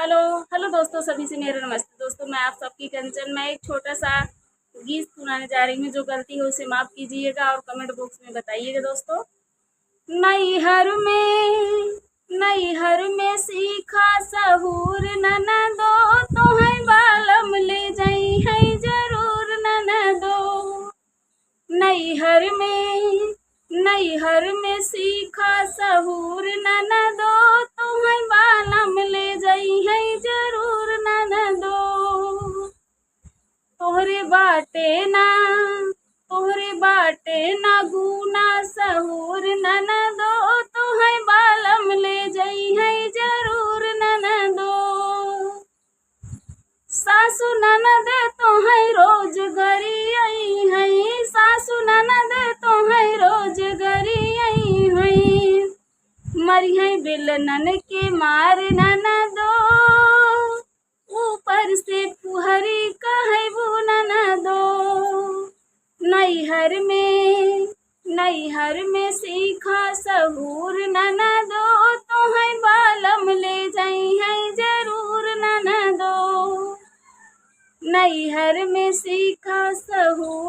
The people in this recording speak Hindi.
हेलो हेलो दोस्तों, सभी से मेरा नमस्ते। दोस्तों, मैं आप सबकी कंचन। मैं एक छोटा सा गीत सुनाने जा रही हूँ। जो गलती हो उसे माफ़ कीजिएगा और कमेंट बॉक्स में बताइएगा। दोस्तों, नैहर में सीखा सहूर ननदो, तोहै बालम ले जाई है जरूर ननदो। नैहर में सीखा सहूर ननदो, तोहै बालम ले जाई है जरूर ननदो। तोहरे बाटे ना गुना सहूर ननदो, तोहै बालम ले जाई है जरूर ननदो। सासु ननद तोहै रोज गरियई है, सासु ननद तोहै रोज गरियई है। मरिहै बेलनन के मार ननदो, ऊपर से फुहरी कहबू ननदो। नैहर में सीखा सहूर ननदो, तोहै बालम ले जाई है जरूर ननदो। नैहर में सीखा सहूर